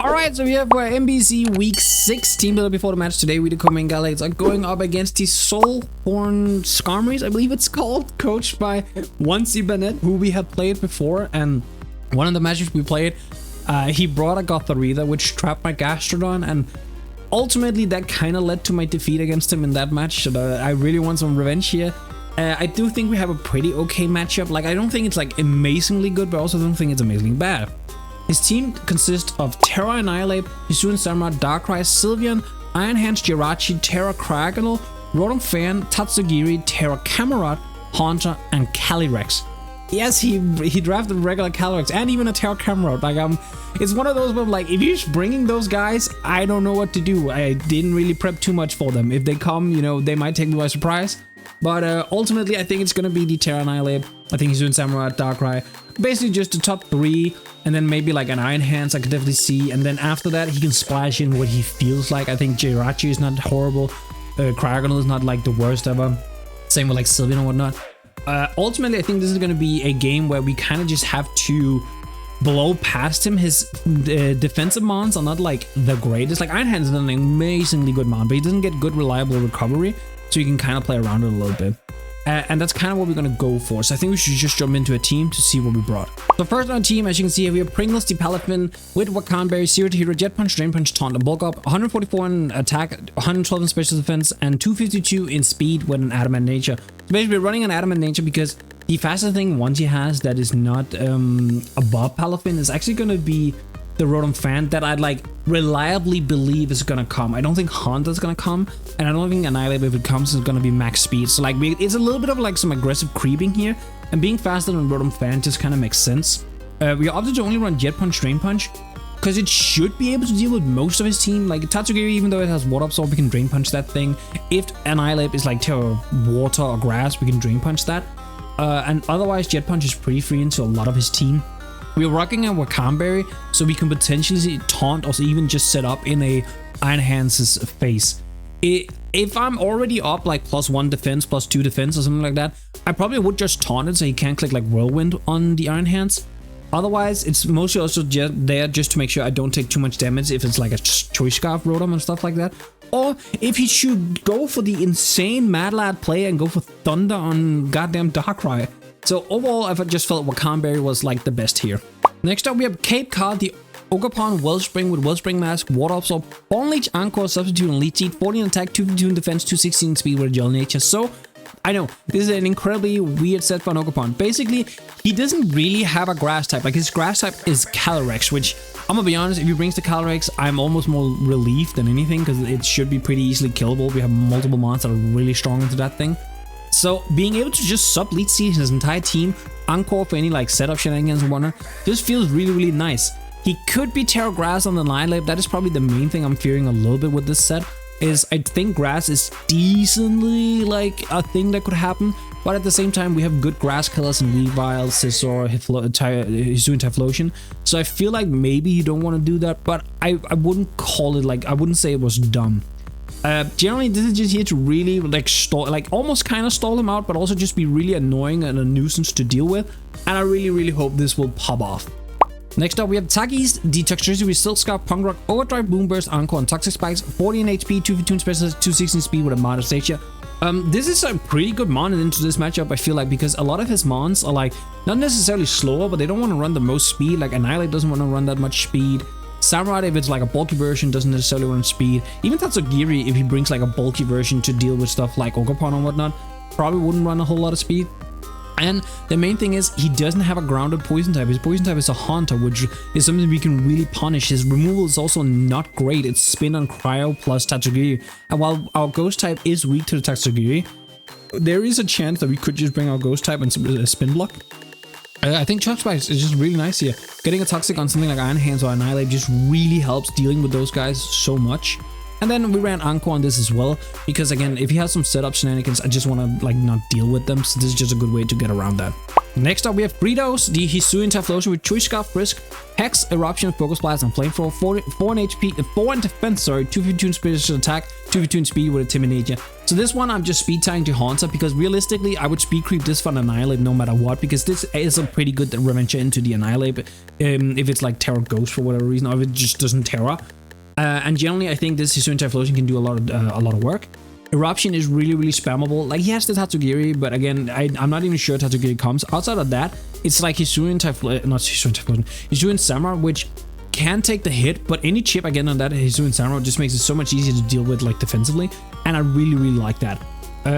Alright, so we have MBC week 16, but before the match today, we the co-main Galates are going up against the Soulborn Skarmories, I believe it's called, coached by Once Bennett, who we had played before, and one of the matches we played, he brought a Gothorita, which trapped my Gastrodon, and ultimately that kind of led to my defeat against him in that match, so I really want some revenge here. I do think we have a pretty okay matchup. Like, I don't think it's like amazingly good, but I also don't think it's amazingly bad. His team consists of Terra Annihilape, Hisuian Samurai, Darkrai, Sylveon, Iron Hands, Jirachi, Terra Craggle, Rotom Fan, Tatsugiri, Terra Cameron, Haunter, and Calyrex. Yes, he drafted regular Calyrex and even a Terra Cameron. Like, it's one of those where, like, if you're bringing those guys, I don't know what to do. I didn't really prep too much for them. If they come, you know, they might take me by surprise. But ultimately, I think it's gonna be the Terra Annihilape. I think he's doing Samurai, Darkrai. Basically just the top 3, and then maybe like an Iron Hands I could definitely see. And then after that, he can splash in what he feels like. I think Jirachi is not horrible. Craggle is not like the worst ever. Same with like Sylveon and whatnot. Ultimately, I think this is gonna be a game where we kind of just have to blow past him. His defensive mons are not like the greatest. Like Iron Hands is an amazingly good mon, but he doesn't get good reliable recovery. So you can kind of play around it a little bit. And that's kind of what we're going to go for. So I think we should just jump into a team to see what we brought. So first on our team, as you can see here, we have Pringles, the Palafin with Wakanberry, Zero to Hero, Jet Punch, Drain Punch, Taunt, and Bulk Up, 144 in attack, 112 in special defense, and 252 in speed with an Adamant Nature. So basically, we're running an Adamant Nature because the fastest thing once he has that is not above Palafin is actually going to be the Rotom Fan that I'd like reliably believe is gonna come. I don't think Haunter's gonna come, and I don't think Annihilape, if it comes, is gonna be max speed. So like, it's a little bit of like some aggressive creeping here, and being faster than Rotom Fan just kind of makes sense. We opted to only run Jet Punch, Drain Punch, because it should be able to deal with most of his team. Like Tatsugiri, even though it has Water Absorb, we can Drain Punch that thing. If Annihilape is like Water or Grass, we can Drain Punch that. And otherwise, Jet Punch is pretty free into a lot of his team. We're rocking a Wakanberry, so we can potentially taunt or even just set up in a Iron Hands' face. If I'm already up like +1 defense, +2 defense or something like that, I probably would just taunt it so he can't click like Whirlwind on the Iron Hands. Otherwise, it's mostly also there just to make sure I don't take too much damage if it's like a Choice Scarf Rotom and stuff like that. Or if he should go for the insane Mad Lad play and go for Thunder on goddamn Darkrai. So overall, I just felt Wakanberry was like the best here. Next up, we have Cape Card, the Ogerpon Wellspring with Wellspring Mask, Water Absorb, Bone Leech, Anchor, Substitute, and Leech Seed, 40 in attack, 252 in defense, 216 in speed with a Gel Nature. So, I know, this is an incredibly weird set for an Ogerpon. Basically, he doesn't really have a grass type. Like, his grass type is Calyrex, which, I'm gonna be honest, if he brings the Calyrex, I'm almost more relieved than anything, because it should be pretty easily killable. We have multiple mons that are really strong into that thing. So being able to just sub Leech Seed his entire team, Encore for any like setup shenanigans and whatnot, just feels really, really nice. He could be Terra Grass on the Annihilape. That is probably the main thing I'm fearing a little bit with this set, is I think Grass is decently like a thing that could happen, but at the same time we have good Grass killers in Weavile, Scizor, Hisuian Typhlosion. So I feel like maybe you don't want to do that, but I wouldn't call it like, I wouldn't say it was dumb. Generally, this is just here to really like stall, like almost kind of stall him out, but also just be really annoying and a nuisance to deal with. And I really, really hope this will pop off. Next up, we have Takis, the Toxtricity with Silk Scarf, Punk Rock, Overdrive, Boomburst, Encore, and Toxic Spikes, 40 in HP, 252 in special, 216 speed with a Mod of Statia. This is a pretty good mon into this matchup, I feel like, because a lot of his mons are like not necessarily slower, but they don't want to run the most speed. Like Annihilape doesn't want to run that much speed. Samurai, if it's like a bulky version, doesn't necessarily run speed. Even Tatsugiri, if he brings like a bulky version to deal with stuff like Ogerpon and whatnot, probably wouldn't run a whole lot of speed. And the main thing is, he doesn't have a grounded poison type. His poison type is a Haunter, which is something we can really punish. His removal is also not great. It's Spin on Cryo plus Tatsugiri. And while our Ghost type is weak to the Tatsugiri, there is a chance that we could just bring our Ghost type and Spin Block. I think Chop Spikes is just really nice here. Getting a Toxic on something like Iron Hands or Annihilape just really helps dealing with those guys so much. And then we ran Anchor on this as well, because again, if he has some setup shenanigans, I just want to like not deal with them. So this is just a good way to get around that. Next up, we have Greedos, the Hisuian Typhlosion with Choice Scarf, Frisk, Hex, Eruption, Focus Blast, and Flamethrower. 4 in HP, 4 in defense, sorry, 252 in special attack, 252 in speed with Intimidate. So this one I'm just speed tying to Haunter because realistically I would speed creep this for an Annihilape no matter what, because this is a pretty good revenge into the Annihilape if it's like Terra Ghost for whatever reason, or if it just doesn't Terra. And generally I think this Hisuian Typhlosion can do a lot of work. Eruption is really spammable. Like, yes, there's Tatsugiri, but again, I'm not even sure Tatsugiri comes. Outside of that, it's like Hisuian Samura, which can take the hit, but any chip again on that Hisuian Samura just makes it so much easier to deal with, like, defensively, and I really like that.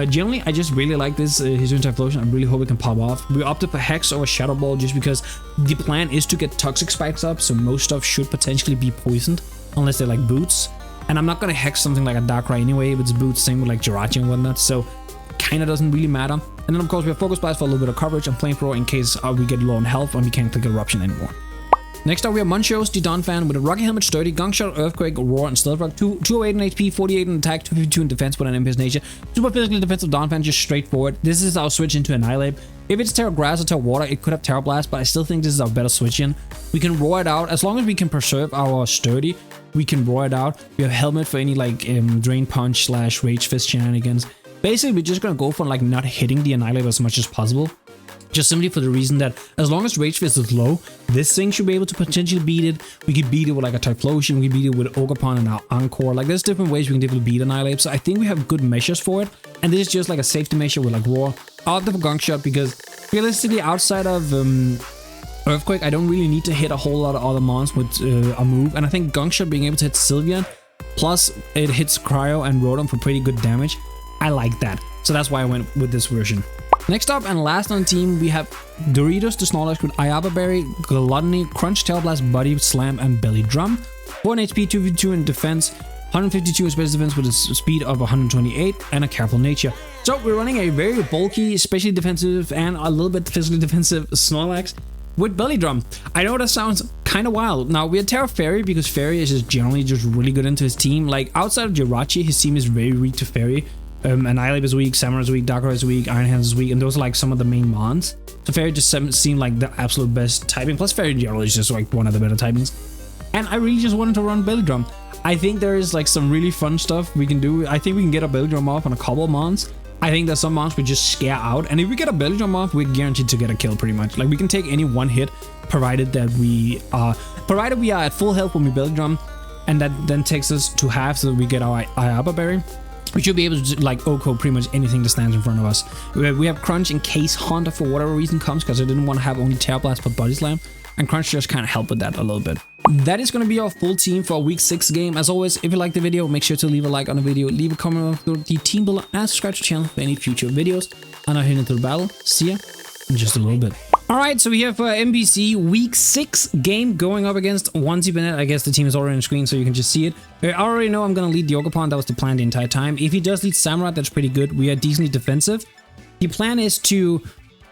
Generally, I just really like this Hisuian Typhlosion. I really hope it can pop off. We opted for Hex over Shadow Ball just because the plan is to get Toxic Spikes up, so most stuff should potentially be poisoned, unless they're like boots. And I'm not gonna hex something like a Darkrai anyway if it's boots, same with like Jirachi and whatnot, so kinda doesn't really matter. And then of course we have Focus Blast for a little bit of coverage and Flamethrower in case we get low on health and we can't click Eruption anymore. Next up we have Munchos, the Donphan with a Rocky Helmet, Sturdy, Gunk Shot, Earthquake, Roar, and Stealth Rock. 208 in HP, 48 in attack, 252 in defense with an Impulse Nature. Super physically defensive Donphan, just straightforward. This is our switch into Annihilape. If it's Terra Grass or Terra Water, it could have Terra Blast, but I still think this is our better switch in. We can Roar it out, as long as we can preserve our Sturdy, we can Roar it out. We have Helmet for any like Drain Punch / Rage Fist shenanigans. Basically, we're just gonna go for like not hitting the Annihilape as much as possible. Just simply for the reason that as long as Rage Fist is low, this thing should be able to potentially beat it. We could beat it with like a Typhlosion, we could beat it with Ogerpon and our Encore. Like there's different ways we can definitely beat Annihilape. So I think we have good measures for it. And this is just like a safety measure with like Roar. I'll have the Gunk Shot because realistically outside of Earthquake, I don't really need to hit a whole lot of other mons with a move. And I think Gunk Shot being able to hit Sylveon, plus it hits Cryo and Rotom for pretty good damage. I like that. So that's why I went with this version. Next up and last on the team, we have Doritos the Snorlax with Ayaba Berry, Gluttony, Crunch, Tail Blast, Body Slam, and Belly Drum. 4 in HP, 252 in defense, 152 in special defense with a speed of 128 and a Careful Nature. So we're running a very bulky, especially defensive and a little bit physically defensive Snorlax with Belly Drum. I know that sounds kind of wild. Now we have Terra Fairy because Fairy is just generally just really good into his team. Like outside of Jirachi, his team is very weak to Fairy. Annihilape is weak, Samurai is weak, Darkrai is weak, Iron Hands is weak, and those are like some of the main mons. So Fairy just seemed like the absolute best typing. Plus Fairy in general is just like one of the better typings. And I really just wanted to run Belly Drum. I think there is like some really fun stuff we can do. I think we can get a Belly Drum off on a couple of mons. I think there's some mons we just scare out, and if we get a Belly Drum off, we're guaranteed to get a kill pretty much. Like we can take any one hit, provided we are at full health when we Belly Drum, and that then takes us to half so that we get our Ayaba Berry. We should be able to like OHKO pretty much anything that stands in front of us. We have Crunch in case Haunter for whatever reason comes, because I didn't want to have only Terra Blast but Body Slam, and Crunch just kind of helped with that a little bit. That is going to be our full team for our week 6 game. As always, if you like the video, make sure to leave a like on the video, leave a comment on the team below, and subscribe to the channel for any future videos. I'm now heading into the battle. See ya in just a little bit. Alright, so we have MBC week 6 game going up against Onesie Bennett. I guess the team is already on the screen so you can just see it. I already know I'm going to lead the Ogerpon. That was the plan the entire time. If he does lead Samurai, that's pretty good. We are decently defensive. The plan is to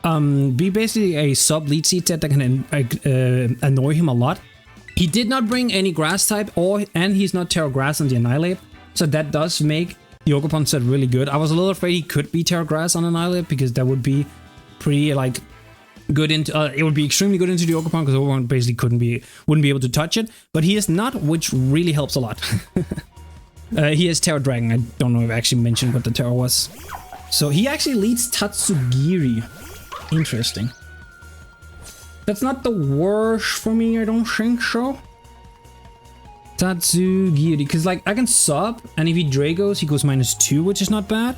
be basically a sub lead seed set that can annoy him a lot. He did not bring any grass type, and he's not Terra Grass on the Annihilape. So that does make the Ogerpon set really good. I was a little afraid he could be Terra Grass on Annihilape because that would be pretty like good into it would be extremely good into the Ogerpon because Ogerpon basically wouldn't be able to touch it, but he is not, which really helps a lot. He has Terra Dragon. I don't know if I actually mentioned what the Terra was. So he actually leads Tatsugiri. Interesting. That's not the worst for me, I don't think so. Tatsugiri, because like I can sub, and if he Dragos, he goes -2, which is not bad.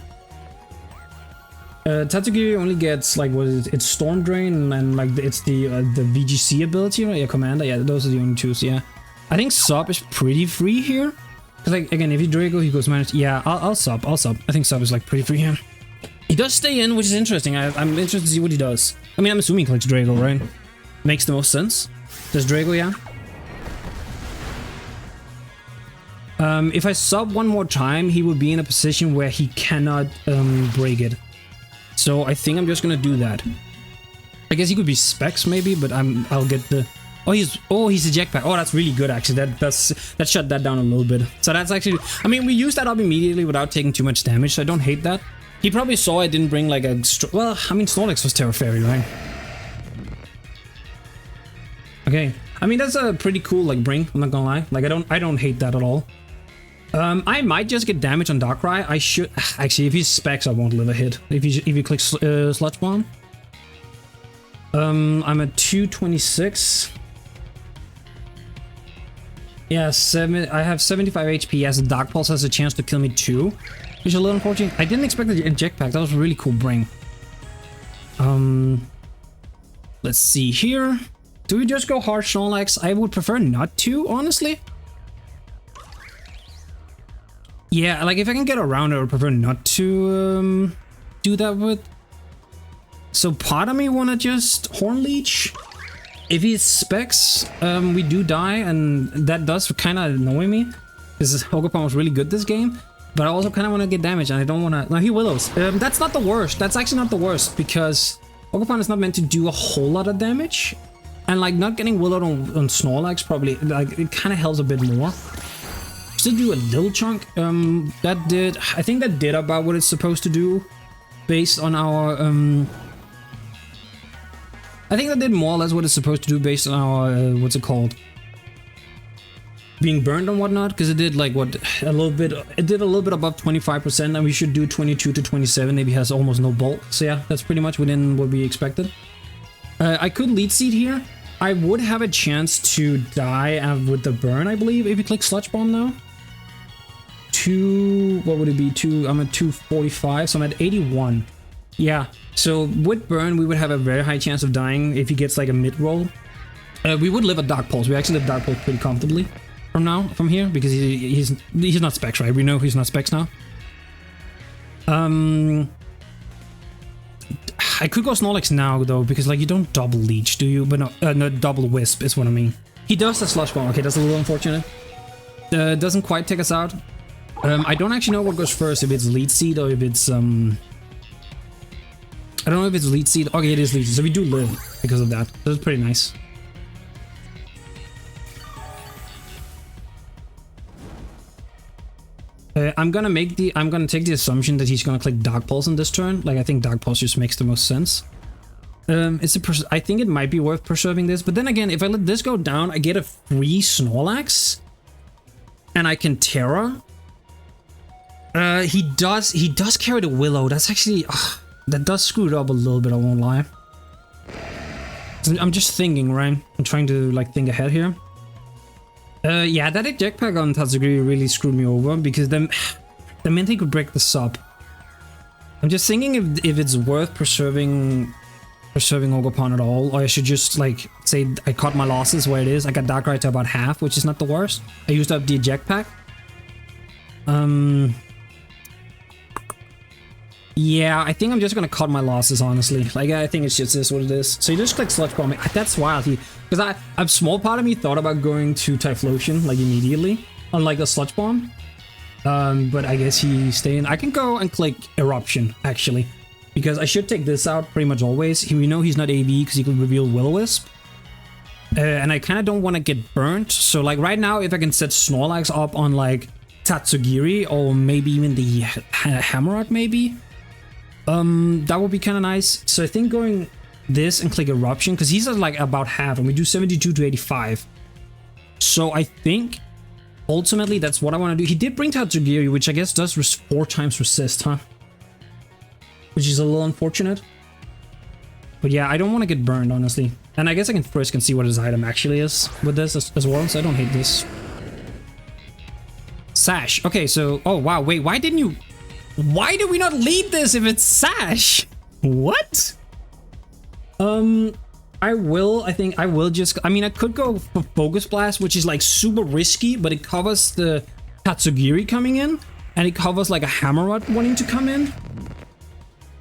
Tatsugiri only gets like what is it? It's Storm Drain and like it's the VGC ability, right? Yeah, Commander. Yeah, those are the only two. Yeah, I think sub is pretty free here. Cause like again, if he Drago, he goes -. Yeah, I'll sub. I think sub is like pretty free here. He does stay in, which is interesting. I'm interested to see what he does. I mean, I'm assuming he collects Drago, right? Makes the most sense. Does Drago, yeah. If I sub one more time, he would be in a position where he cannot break it. So I think I'm just gonna do that. I guess he could be Specs maybe, but I'll get the. Oh, he's a Jetpack. Oh, that's really good actually. That shut that down a little bit. So that's actually. I mean, we used that up immediately without taking too much damage. So I don't hate that. He probably saw I didn't bring like a. Well, I mean, Snorlax was Terra Fairy, right? Okay. I mean, that's a pretty cool, like, bring, I'm not gonna lie. Like, I don't hate that at all. I might just get damage on Darkrai. I should... Actually, if he specs, I won't live a hit. If you click Sludge Bomb. I'm at 226. Yeah, I have 75 HP as a Dark Pulse has a chance to kill me too. Which is a little unfortunate. I didn't expect the Inject Pack. That was a really cool bring. Let's see here. Do we just go hard Snorlax? I would prefer not to, honestly. Yeah, like if I can get around it, I would prefer not to do that with. So part of me wanna just Horn Leech. If he specs, we do die, and that does kind of annoy me. Because Ogerpon was really good this game, but I also kind of want to get damage, and I don't want to... No, he Willows. That's not the worst. That's actually not the worst, because Ogerpon is not meant to do a whole lot of damage. And like not getting Willowed on Snorlax probably, like it kind of helps a bit more. Still do a little chunk. That did... I think that did about what it's supposed to do, based on our... I think that did more or less what it's supposed to do based on our, what's it called? Being burned and whatnot, because it did like what, a little bit, it did a little bit above 25%, and we should do 22 to 27, maybe has almost no bulk. So yeah, that's pretty much within what we expected. I could Lead Seed here. I would have a chance to die with the burn, I believe, if you click Sludge Bomb now. What would it be? I'm at 245, so I'm at 81. Yeah, so with burn, we would have a very high chance of dying if he gets like a mid-roll. We would live a Dark Pulse. We actually live Dark Pulse pretty comfortably from here, because he's not Specs, right? We know he's not Specs now. I could go Snorlax now, though, because like you don't double Leech, do you? But no, double Wisp is what I mean. He does the Slush Bomb. Okay, that's a little unfortunate. Doesn't quite take us out. I don't actually know what goes first, if it's Lead Seed or if it's I don't know if it's Lead Seed. Okay, it is Lead Seed, so we do live because of that. That's pretty nice. I'm gonna take the assumption that he's gonna click Dark Pulse on this turn. Like I think Dark Pulse just makes the most sense. I think it might be worth preserving this, but then again, if I let this go down, I get a free Snorlax, and I can Terra. He does carry the Willow. That's actually. That does screw it up a little bit, I won't lie. I'm just thinking, right? I'm trying to like think ahead here. Yeah, that Eject Pack on Tatsugiri really screwed me over, because the meant he could break this up. I'm just thinking if it's worth preserving Ogerpon at all, or I should just like say I cut my losses where it is. I got Darkrai to about half, which is not the worst. I used up the Eject Pack. Yeah, I think I'm just gonna cut my losses, honestly. Like, I think it's just this what it is. So you just click Sludge Bomb. That's wild. Because a small part of me thought about going to Typhlosion, like, immediately. Unlike a Sludge Bomb. But I guess he's staying. I can go and click Eruption, actually. Because I should take this out pretty much always. We know he's not AV because he could reveal Will-O-Wisp. And I kind of don't want to get burnt. So, like, right now, if I can set Snorlax up on, like, Tatsugiri, or maybe even the Hammerot, maybe. That would be kind of nice. So I think going this and click Eruption, because he's at like about half, and we do 72 to 85. So I think ultimately that's what I want to do. He did bring Tatsugiri, which I guess does 4 times resist, huh? Which is a little unfortunate. But yeah, I don't want to get burned, honestly. And I guess I can first see what his item actually is with this as well, so I don't hate this. Sash. Okay, so... Oh, wow, wait, why didn't you... Why do we not lead this if it's Sash? What? I think I will just... I mean, I could go for Focus Blast, which is like super risky, but it covers the Tatsugiri coming in, and it covers like a Hammerot wanting to come in.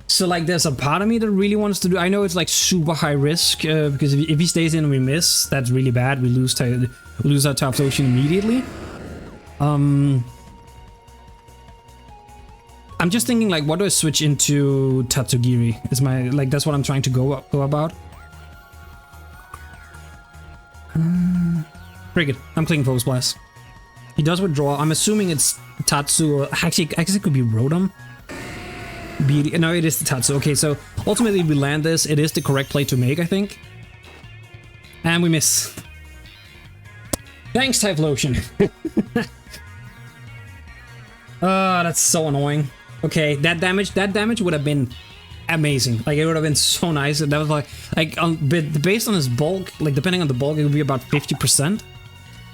So like there's a part of me that really wants to do... I know it's like super high risk, because if he stays in and we miss, that's really bad. We lose our Typhlosion immediately. I'm just thinking, like, what do I switch into Tatsugiri? Is my, like, that's what I'm trying to go about. Pretty good. I'm clicking Focus Blast. He does withdraw. I'm assuming it's Tatsu. Actually, I guess it could be Rotom. Beauty. No, it is the Tatsu. Okay, so ultimately we land this. It is the correct play to make, I think. And we miss. Thanks, Typhlosion. That's so annoying. Okay, that damage would have been amazing. Like, it would have been so nice. That was like based on his bulk, like depending on the bulk, it would be about 50%.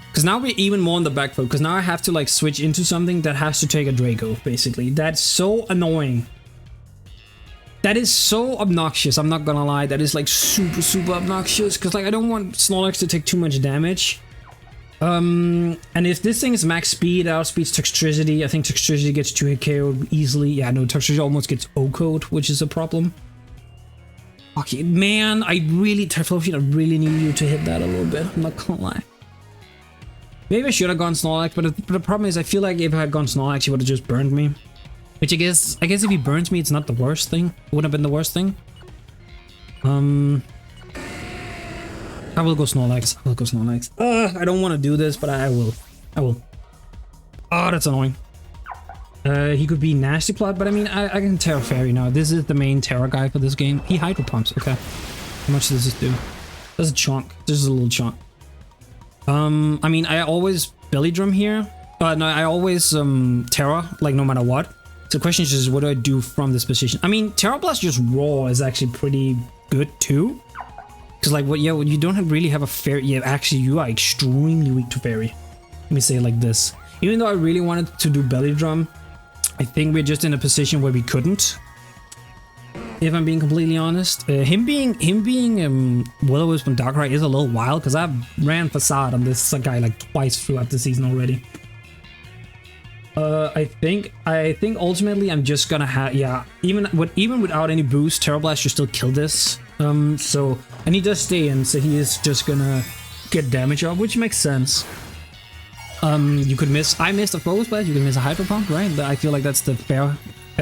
Because now we're even more on the back foot. Because now I have to like switch into something that has to take a Draco, basically. That's so annoying. That is so obnoxious. I'm not gonna lie. That is like super obnoxious. Because like I don't want Snorlax to take too much damage. And if this thing is max speed, outspeeds Toxtricity. I think Toxtricity gets 2-hit KO easily. Yeah, no, Toxtricity almost gets O-code, which is a problem. Okay, man, Typhlosion, I really need you to hit that a little bit. I'm not gonna lie. Maybe I should have gone Snorlax, but the problem is I feel like if I had gone Snorlax, he would have just burned me. Which I guess if he burns me, it's not the worst thing. It wouldn't have been the worst thing. I will go Snorlax. I don't want to do this, but I will. Oh, that's annoying. He could be Nasty Plot, but I mean, I can Terra Fairy now. This is the main Terra guy for this game. He Hydro Pumps. Okay. How much does this do? That's a chunk. This is a little chunk. I mean, I always Belly Drum here. No, I always Terra, like no matter what. So the question is just what do I do from this position? I mean, Terra Blast just raw is actually pretty good too. Because like what? Yeah, you don't really have a fairy. Yeah, actually, you are extremely weak to fairy. Let me say it like this. Even though I really wanted to do Belly Drum, I think we're just in a position where we couldn't. If I'm being completely honest, him being Will-O-Wisp and Darkrai is a little wild because I've ran Facade on this guy like twice throughout the season already. I think ultimately I'm just gonna have, yeah, even without any boost, Terra Blast should still kill this. So and he does stay in, so he is just gonna get damage up, which makes sense. You could miss. I missed a Focus Blast. You can miss a Hyper Pump, right? I feel like that's the fair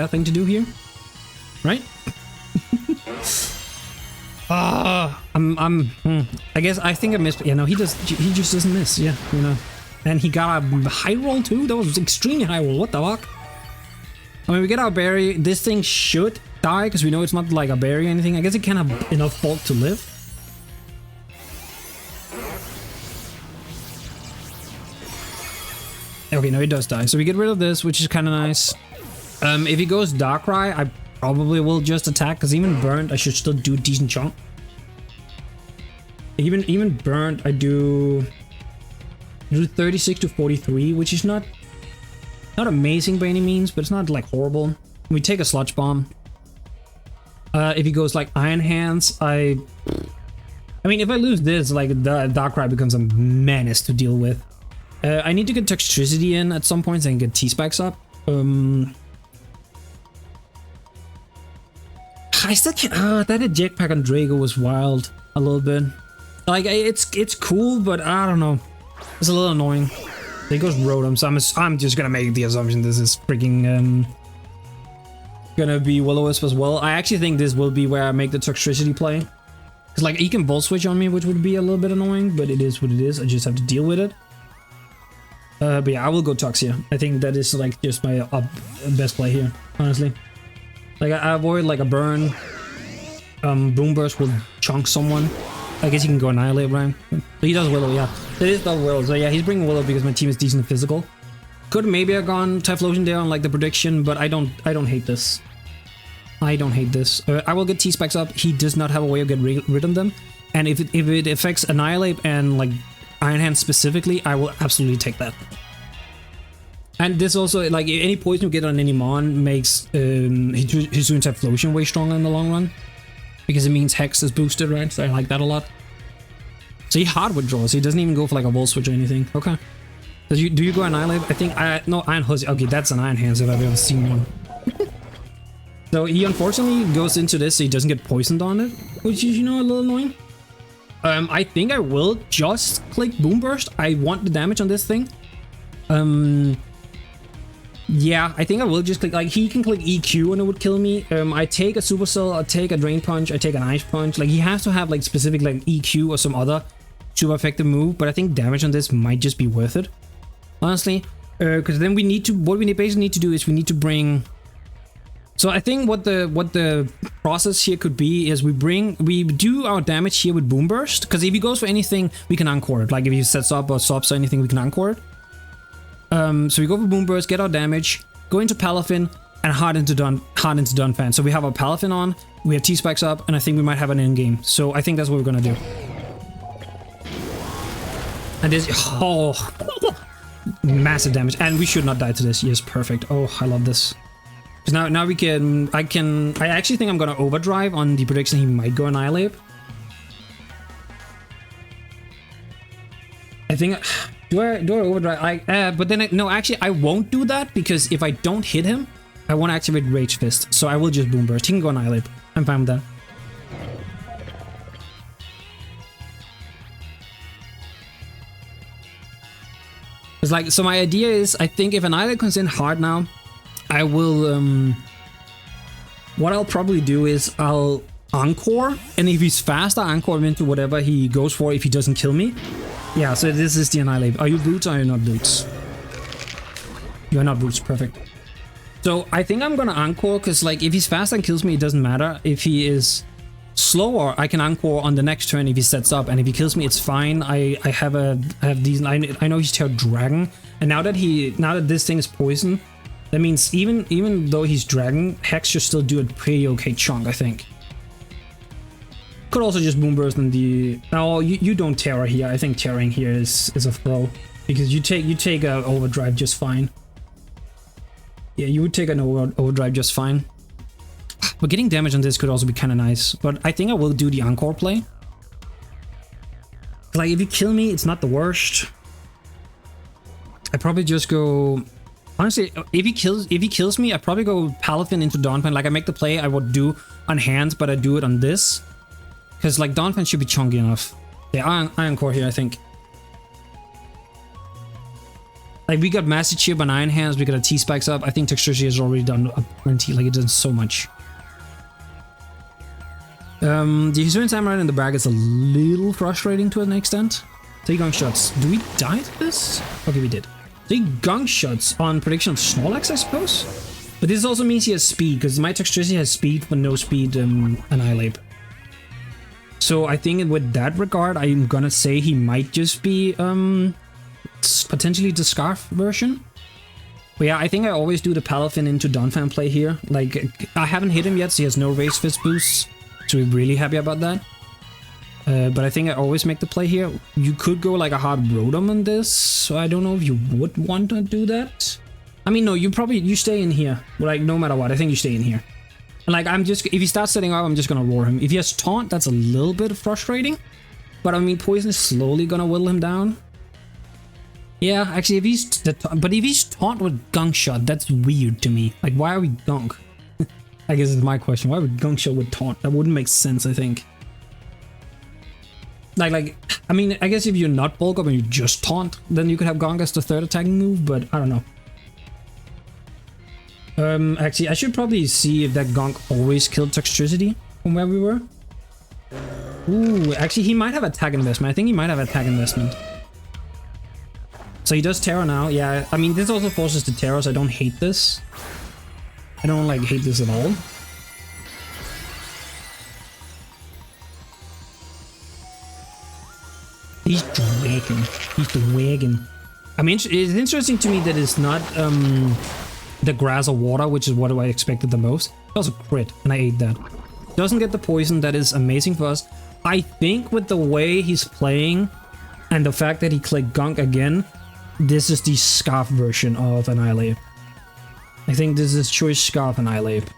thing to do here, right? I think I missed. Yeah, no, he just doesn't miss. Yeah, you know. And he got a high roll too. That was extremely high roll. What the fuck? I mean, we get our berry. This thing should die because we know it's not like a berry or anything. I guess it can have enough bulk to live. Okay, no, it does die. So we get rid of this, which is kind of nice. If he goes Darkrai, I probably will just attack because even burnt, I should still do a decent chunk. Even burnt, I do 36 to 43, which is not amazing by any means, but it's not like horrible. We take a Sludge Bomb. If he goes like Iron Hands, I mean, if I lose this, like the Darkrai becomes a menace to deal with. I need to get Toxtricity in at some point and get T-Specs up. I still can't. That Jetpack on Drago was wild a little bit. Like it's cool, but I don't know. It's a little annoying. There goes Rotom, so I'm just gonna make the assumption this is freaking gonna be Will-O-Wisp as well. I actually think this will be where I make the Toxtricity play. Cause like he can Volt Switch on me, which would be a little bit annoying, but it is what it is. I just have to deal with it. But yeah, I will go Toxia. I think that is like just my best play here, honestly. Like I avoid like a burn. Boom Burst will chunk someone. I guess he can go Annihilate, right? So he does Willow, yeah. It is the Willow, so yeah, he's bringing Willow because my team is decent physical. Could maybe have gone Typhlosion there on like the prediction, but I don't hate this. I don't hate this. I will get T-Specs up. He does not have a way of getting rid of them. And if it affects Annihilate and like Iron Hand specifically, I will absolutely take that. And this also, like, any poison you get on any Mon makes Hisuian Typhlosion way stronger in the long run. Because it means Hex is boosted, right? So I like that a lot. So he hard withdraws, so he doesn't even go for like a Volt Switch or anything. Okay. Do you go Annihilate? I think no, Iron Hussy. Okay, that's an Iron Hands if I've ever seen one. So he unfortunately goes into this so he doesn't get poisoned on it, which is, you know, a little annoying. I think I will just click Boom Burst. I want the damage on this thing. Yeah, I think I will just click, like, he can click EQ and it would kill me. I take a Supercell, I take a Drain Punch, I take an Ice Punch. Like, he has to have, like, specific, like, EQ or some other super effective move, but I think damage on this might just be worth it, honestly. Because then we need to, what we basically need to do is we need to bring So I think what the process here could be is we do our damage here with Boom Burst, because if he goes for anything, we can encore it. Like if he sets up or stops or anything, we can encore it. So we go for Boom Burst, get our damage, go into Palafin, and hard into Dunfan. So we have our Palafin on, we have T-Spikes up, and I think we might have an in-game. So I think that's what we're gonna do. And this, oh, massive damage, and we should not die to this. Yes, perfect. Oh, I love this. Because now we can, I actually think I'm gonna overdrive on the prediction he might go Annihilape. I think, do I overdrive? But then, no, actually I won't do that, because if I don't hit him, I won't activate Rage Fist. So I will just Boom Burst. He can go Annihilape. I'm fine with that. It's like, so my idea is, I think if Annihilape comes in hard now, I will, what I'll probably do is I'll encore, and if he's fast, I'll encore him into whatever he goes for if he doesn't kill me. Yeah, so this is the Annihilape. Are you boots or are you not boots? You are not boots, perfect. So I think I'm gonna encore, because like if he's fast and kills me, it doesn't matter. If he is slower, I can encore on the next turn if he sets up, and if he kills me, it's fine. I have these. I know he's Terror Dragon, and now that this thing is poison, that means even though he's Dragon, Hex should still do a pretty okay chunk, I think. Could also just Boom Burst in the. No, you don't Terror here. I think Terroring here is a throw, because you take a overdrive just fine. Yeah, you would take an overdrive just fine. But getting damage on this could also be kind of nice. But I think I will do the encore play. Like if you kill me, it's not the worst. I probably just go. Honestly, if he kills me, I probably go Palafin into Dawnpan. Like I make the play I would do on hands, but I do it on this. Because like Dawnpan should be chunky enough. Yeah, I encore here, I think. Like we got Massive Chip on Iron Hands, we got a T-Spikes up. I think Toxtricity has already done plenty, like it does so much. The Hisuian Samurai in the bag is a little frustrating to an extent. 3 gong shots. Do we die to this? Okay, we did. 3 gong shots on prediction of Snorlax, I suppose? But this also means he has speed, because my Toxtricity has speed, but no speed Annihilape. So I think with that regard, I'm gonna say he might just be potentially the Scarf version. But yeah, I think I always do the Palafin into Donphan play here. Like, I haven't hit him yet, so he has no Raise Fist boosts. So we're really happy about that. But I think I always make the play here. You could go like a hard Rotom on this, so I don't know if you would want to do that. I mean, no, you stay in here. Like, no matter what, I think you stay in here. And like, if he starts setting up, I'm just gonna roar him. If he has Taunt, that's a little bit frustrating. But I mean, Poison is slowly gonna whittle him down. Yeah, actually, if he's Taunt with Gunk Shot, that's weird to me. Like, why are we Gunk? I guess it's my question. Why would Gunk Shot with Taunt? That wouldn't make sense, I think. Like, I mean, I guess if you're not Bulk Up and you just Taunt, then you could have Gunk as the 3rd attacking move, but I don't know. Actually, I should probably see if that Gunk always killed Toxtricity from where we were. Ooh, actually, he might have Attack Investment. I think he might have Attack Investment. So he does Terror now. Yeah, I mean, this also forces the Terror, so I don't hate this. I don't, like, hate this at all. He's dragging. He's dragging. I mean, it's interesting to me that it's not, the grass or water, which is what I expected the most. That was a crit, and I ate that. Doesn't get the poison, that is amazing for us. I think with the way he's playing, and the fact that he clicked Gunk again, this is the Scarf version of Annihilape. I think this is Choice Scarf Annihilape.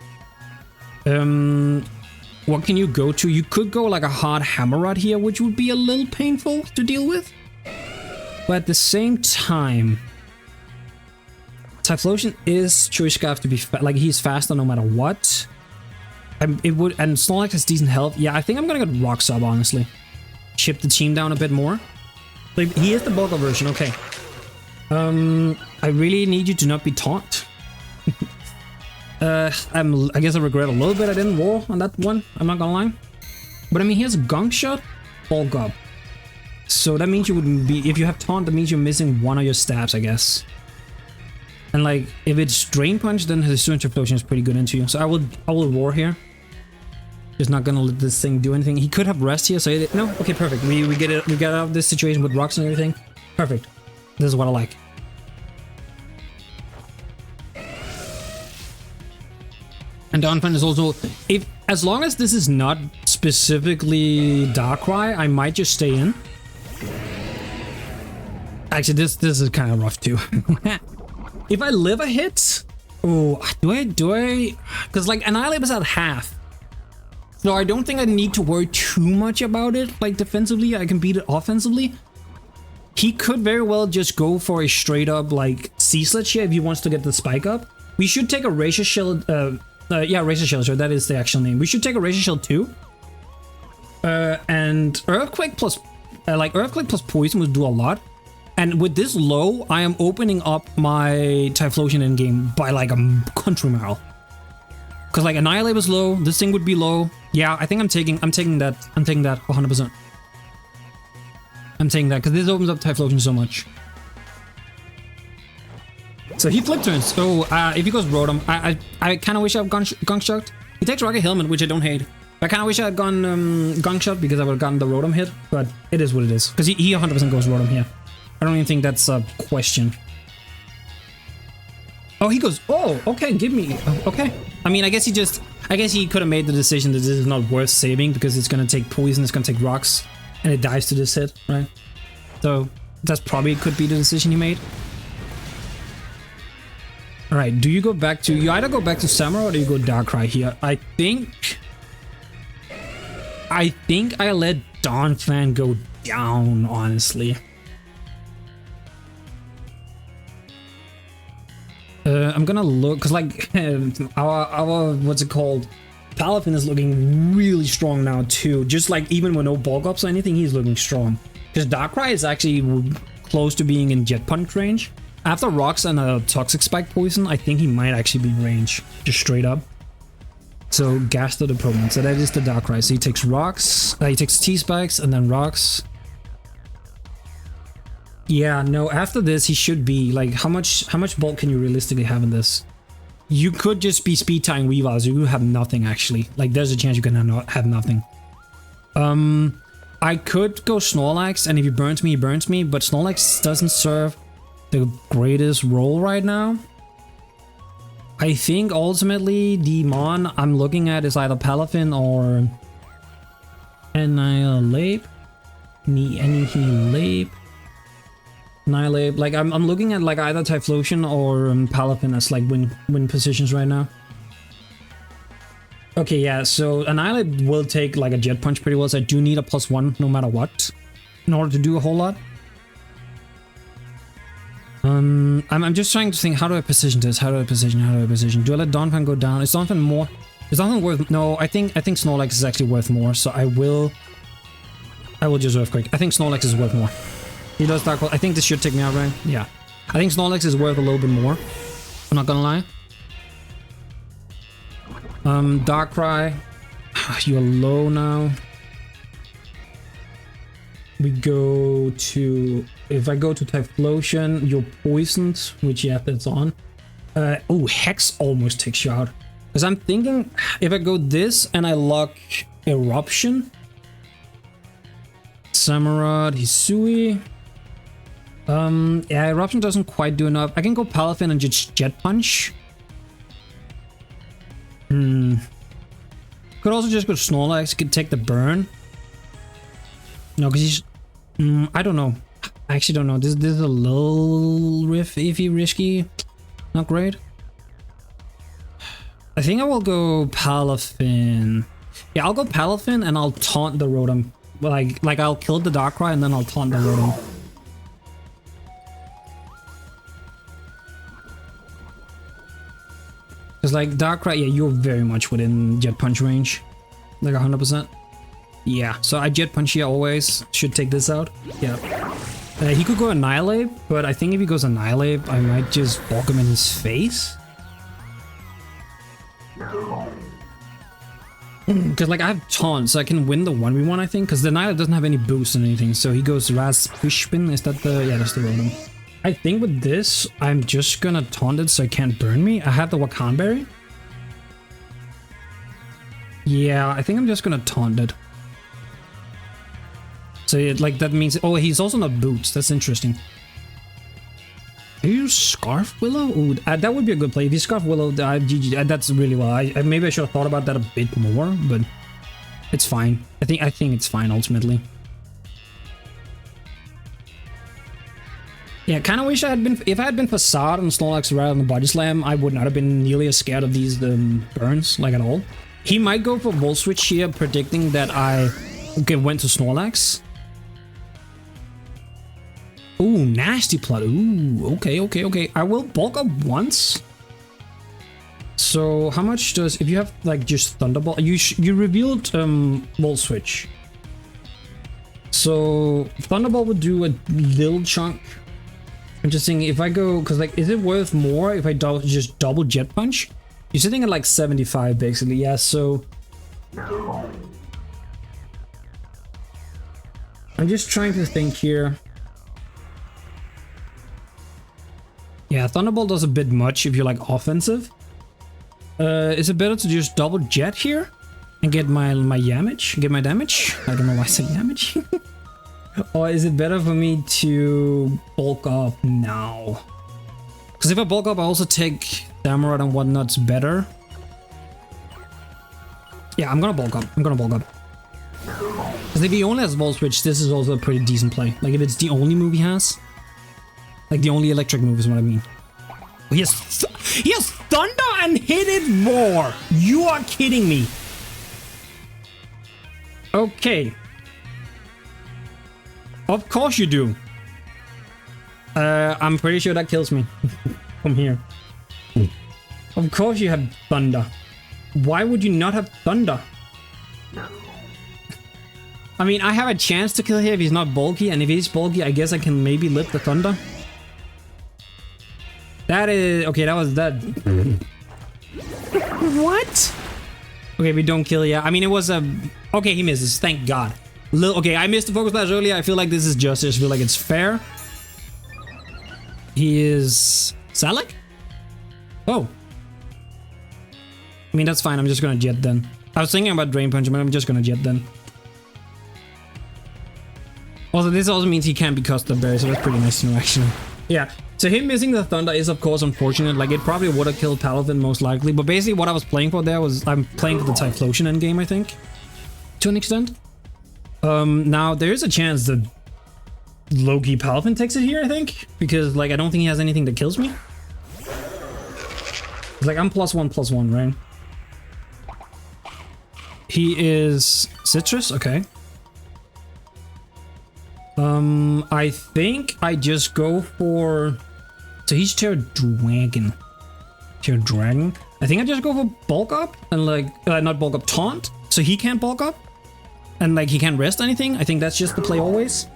What can you go to? You could go like a hard Hammer Rod here, which would be a little painful to deal with. But at the same time, Typhlosion is Choice Scarf to be like, he's faster no matter what. It would, and Snorlax has decent health. Yeah, I think I'm gonna get Rock Sub, honestly. Chip the team down a bit more. Like, he is the Bulk Up version, okay. I really need you to not be Taunt. I guess I regret a little bit I didn't roar on that one, I'm not gonna lie. But I mean, he has a Gunk Shot, Bulk Up. So that means you wouldn't be, if you have Taunt, that means you're missing one of your stabs, I guess. And like, if it's Drain Punch, then his Signature Explosion is pretty good into you. So I will Roar here. Just not gonna let this thing do anything. He could have Rest here, so no? Okay, perfect. We get it. We got out of this situation with rocks and everything. Perfect. This is what I like. And Donphan is also, as long as this is not specifically Darkrai, I might just stay in. Actually, this is kind of rough too. If I live a hit, oh, do I? Because like Annihilape is at half, so I don't think I need to worry too much about it. Like defensively, I can beat it offensively. He could very well just go for a straight up like Sea Sledge here if he wants to get the spike up. We should take a Razor Shell. Yeah, Razor Shell. Sure, that is the actual name. We should take a Razor Shell too. And Earthquake plus, Earthquake plus Poison would do a lot. And with this low, I am opening up my Typhlosion in game by like a country mile. Because like Annihilape is low, this thing would be low. Yeah, I think I'm taking that 100%. I'm taking that because this opens up Typhlosion so much. So he flip turns. So if he goes Rotom, I kind of wish I've gone Shocked. He takes Rocket Helmet, which I don't hate. I kind of wish I had gone Gunk Shot because I would have gotten the Rotom hit, but it is what it is. Because he 100% goes Rotom here. I don't even think that's a question. Oh, he goes, oh, okay, give me, okay. I mean, I guess he could have made the decision that this is not worth saving because it's going to take poison, it's going to take rocks, and it dies to this hit, right? So that's probably could be the decision he made. All right, do you go back to, you either go back to Samurai or do you go Darkrai here? I think I let Donphan go down, honestly. I'm gonna look, cause like our what's it called? Palafin is looking really strong now too. Just like even with no bulk ups or anything, he's looking strong. Because Darkrai is actually close to being in Jet Punch range. After rocks and a Toxic Spike Poison, I think he might actually be in range, just straight up. So gas to the opponent. So that is the Darkrai. So he takes rocks, he takes T-Spikes and then rocks. Yeah, no, after this he should be like, how much bulk can you realistically have in this? You could just be speed tying Weavile, you have nothing actually. Like there's a chance you can have nothing. I could go Snorlax, and if he burns me, he burns me, but Snorlax doesn't serve the greatest role right now. I think ultimately the Mon I'm looking at is either Palafin or Annihilape. Annihilape. Like I'm looking at like either Typhlosion or Palafin as like win positions right now. Okay, yeah, so Annihilape will take like a Jet Punch pretty well, so I do need a +1 no matter what in order to do a whole lot. I'm just trying to think, how do I position this? How do I position? Do I let Donphan go down? Is Donphan more? Is Donphan worth? No, I think Snorlax is actually worth more, so I will just Earthquake. I think Snorlax is worth more. He does Dark Hole. I think this should take me out, right? Yeah. I think Snorlax is worth a little bit more. I'm not gonna lie. Darkrai. You're low now. We go to... If I go to Typhlosion, you're poisoned, which yeah, that's on. Oh, Hex almost takes you out. Because I'm thinking, if I go this and I lock Eruption. Samurott, Hisui. Yeah, Eruption doesn't quite do enough. I can go Palafin and just Jet Punch. Could also just go Snorlax, could take the burn. No, because he's... I don't know. I actually don't know. This is a little iffy, risky. Not great. I think I will go Palafin. Yeah, I'll go Palafin and I'll taunt the Rotom. Like I'll kill the Darkrai and then I'll taunt the Rotom. Because like Darkrai, yeah, you're very much within Jet Punch range. Like 100%. Yeah, so I Jet Punch here always. Should take this out. Yeah. He could go Annihilape, but I think if he goes Annihilape, I might just bonk him in his face. Because like I have taunt, so I can win the 1v1, I think. Because the Annihilape doesn't have any boost or anything, so he goes Raspispin. Is that the... Yeah, that's the Rotom. I think with this, I'm just gonna taunt it so it can't burn me. I have the Wakan Berry. Yeah, I think I'm just gonna taunt it. So it, like that means, oh, he's also not boots. That's interesting. Do you Scarf Willow? Ooh, that would be a good play. If you Scarf Willow, GG, that's really well. Maybe I should have thought about that a bit more, but it's fine. I think it's fine ultimately. Yeah, kind of wish I had been. If I had been Facade and Snorlax rather than Body Slam, I would not have been nearly as scared of these burns, like at all. He might go for Volt Switch here, predicting that I went to Snorlax. Ooh, Nasty Plot. Ooh, okay. I will bulk up once. So how much does, if you have like just Thunderbolt, you revealed Volt Switch. So Thunderbolt would do a little chunk. I'm just thinking if I go, because like, is it worth more if I just double Jet Punch? You're sitting at like 75 basically, yeah, so I'm just trying to think here. Yeah, Thunderbolt does a bit much if you're like offensive. Is it better to just double Jet here and get my damage? Get my damage? I don't know why I said damage. Or is it better for me to bulk up now? Because if I bulk up, I also take Samurott and whatnot's better. Yeah, I'm gonna bulk up. Because if he only has Volt Switch, this is also a pretty decent play. Like if it's the only move he has. Like the only electric move is what I mean. He has Thunder and hit it more! You are kidding me! Okay. Of course you do. I'm pretty sure that kills me. From here. Of course you have Thunder. Why would you not have Thunder? I mean, I have a chance to kill here if he's not bulky, and if he's bulky, I guess I can maybe lift the Thunder. That is... okay, that was that. What? Okay, we don't kill, yeah. I mean, it was a... okay, he misses. Thank God. Okay, I missed the focus blast earlier. I feel like this is justice. I feel like it's fair. He is... Salak? Oh. I mean, that's fine. I'm just gonna Jet then. I was thinking about Drain Punch, but I'm just gonna Jet then. Also, this also means he can't be custom berry, so that's pretty nice to know, actually. Yeah, so him missing the Thunder is, of course, unfortunate. Like, it probably would have killed Palafin, most likely. But basically, what I was playing for there was... I'm playing for the Typhlosion endgame, I think. To an extent. Now, there is a chance that low-key Palafin takes it here, I think. Because, like, I don't think he has anything that kills me. It's like, I'm +1/+1, right? He is Citrus, okay. I think I just go for... so he's Terra Dragon. I think I just go for Bulk Up and like... not Bulk Up, Taunt. So he can't Bulk Up. And like he can't rest anything. I think that's just the play always.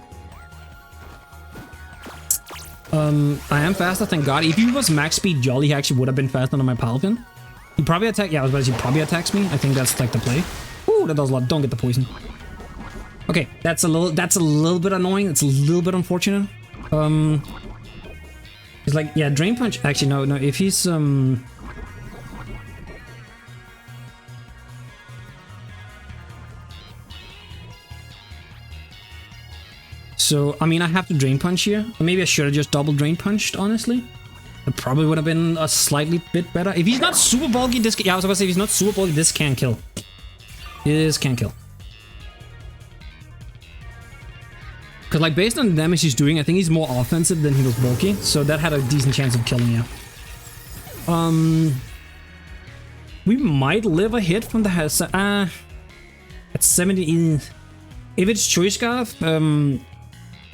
I am faster, thank God. If he was max speed Jolly, he actually would have been faster than my Palafin. He probably attack... yeah, I was about to say he probably attacks me. I think that's like the play. Ooh, that does a lot. Don't get the poison. Okay, that's a little bit annoying. It's a little bit unfortunate. It's like, yeah, Drain Punch. Actually, no. If he's so, I mean, I have to Drain Punch here. Or maybe I should have just double Drain Punched, honestly. It probably would have been a slightly bit better. If he's not super bulky, this... yeah, I was about to say, if he's not super bulky, this can kill. This can kill. Because, like, based on the damage he's doing, I think he's more offensive than he was bulky. So that had a decent chance of killing you. We might live a hit from the house. At 70... if it's Choice Scarf,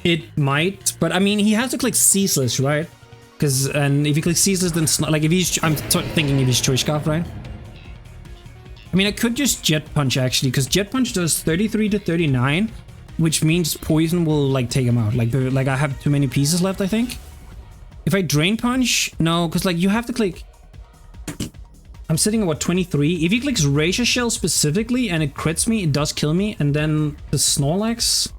it might. But, I mean, he has to click Ceaseless, right? Because, and if you click Ceaseless, then... like, if he's... I'm thinking if he's Choice Scarf, right? I mean, I could just Jet Punch, actually. Because Jet Punch does 33 to 39... which means poison will like take him out. Like I have too many pieces left, I think. If I Drain Punch, no, because like you have to click. I'm sitting at what, 23. If he clicks Razor Shell specifically and it crits me, it does kill me. And then the Snorlax.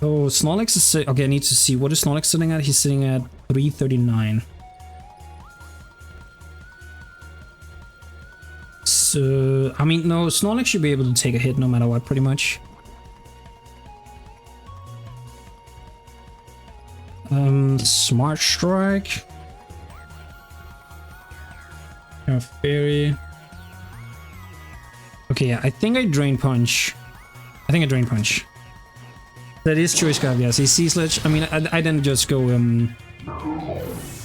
Oh, Snorlax is... Okay, I need to see. What is Snorlax sitting at? He's sitting at 339. So, I mean, no, Snorlax should be able to take a hit no matter what, pretty much. Smart Strike. Fairy. Okay, yeah, I think I Drain Punch. That is Choice Scarf, yes. He's Sea Sludge. I mean, I didn't just go,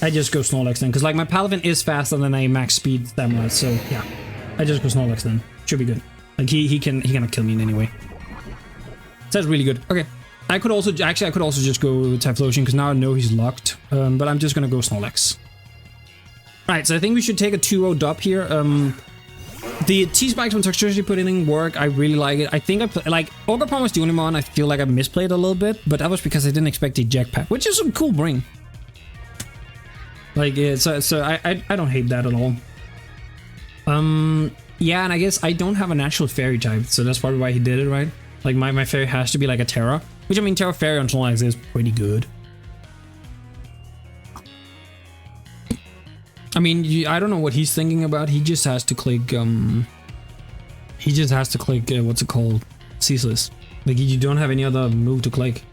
I just go Snorlax then, because like my Palafin is faster than a max speed Stamina, so yeah. I just go Snorlax then. Should be good. Like he cannot kill me in any way. So that's really good. Okay. I could also just go Typhlosion because now I know he's locked. But I'm just gonna go Snorlax. Right, so I think we should take a 2-0 dub here. The T-Spikes from Toxtricity put in work. I really like it. I think Ogerpon was the only one I feel like I misplayed a little bit, but that was because I didn't expect a Jetpack, which is a cool bring. Like, yeah, so I don't hate that at all. Yeah, and I guess I don't have a natural fairy type, so that's probably why he did it, right? Like, my fairy has to be like a Terra, which, I mean, Terra Fairy on Snorlax is pretty good. I mean, I don't know what he's thinking about. He just has to click, what's it called? Ceaseless. Like, you don't have any other move to click.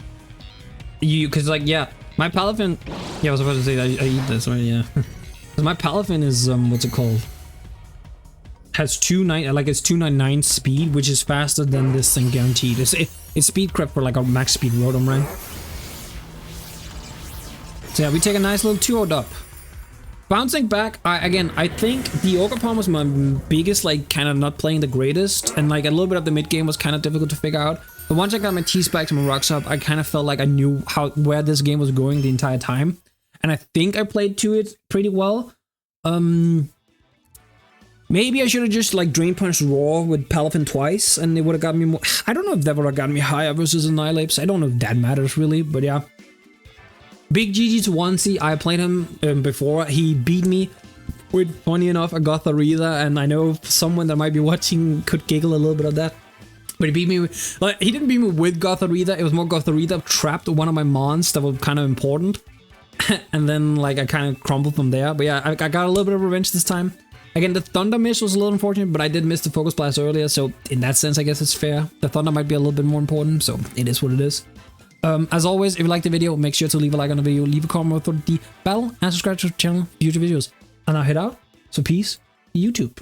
Because, like, yeah, my Palafin... Yeah, I was about to say, I eat this, right? Yeah. Because my Palafin is, what's it called? Has 299 speed, which is faster than this thing guaranteed. It's speed crept for, like, a max speed Rotom rank. So, yeah, we take a nice little 2-0 dub. Bouncing back, I think the Ogerpon was my biggest, like, kind of not playing the greatest, and like a little bit of the mid game was kind of difficult to figure out. But once I got my T-Spikes and my Rocks up, I kind of felt like I knew where this game was going the entire time, and I think I played to it pretty well. Maybe I should have just like Drain Punch Raw with Palafin twice, and it would have gotten me more. I don't know if that would have gotten me higher versus Annihilapes. I don't know if that matters really, but yeah. Big GG to Onesie. I played him before. He beat me with, funny enough, a Gothorita, and I know someone that might be watching could giggle a little bit of that. But he beat me with, like, he didn't beat me with Gothorita. It was more Gothorita trapped one of my mons that was kind of important. And then, like, I kind of crumbled from there. But yeah, I got a little bit of revenge this time. Again, the Thunder miss was a little unfortunate, but I did miss the Focus Blast earlier, so in that sense, I guess it's fair. The Thunder might be a little bit more important, so it is what it is. As always, if you liked the video, make sure to leave a like on the video, leave a comment for the bell, and subscribe to the channel for future videos. And I'll head out, so peace, YouTube.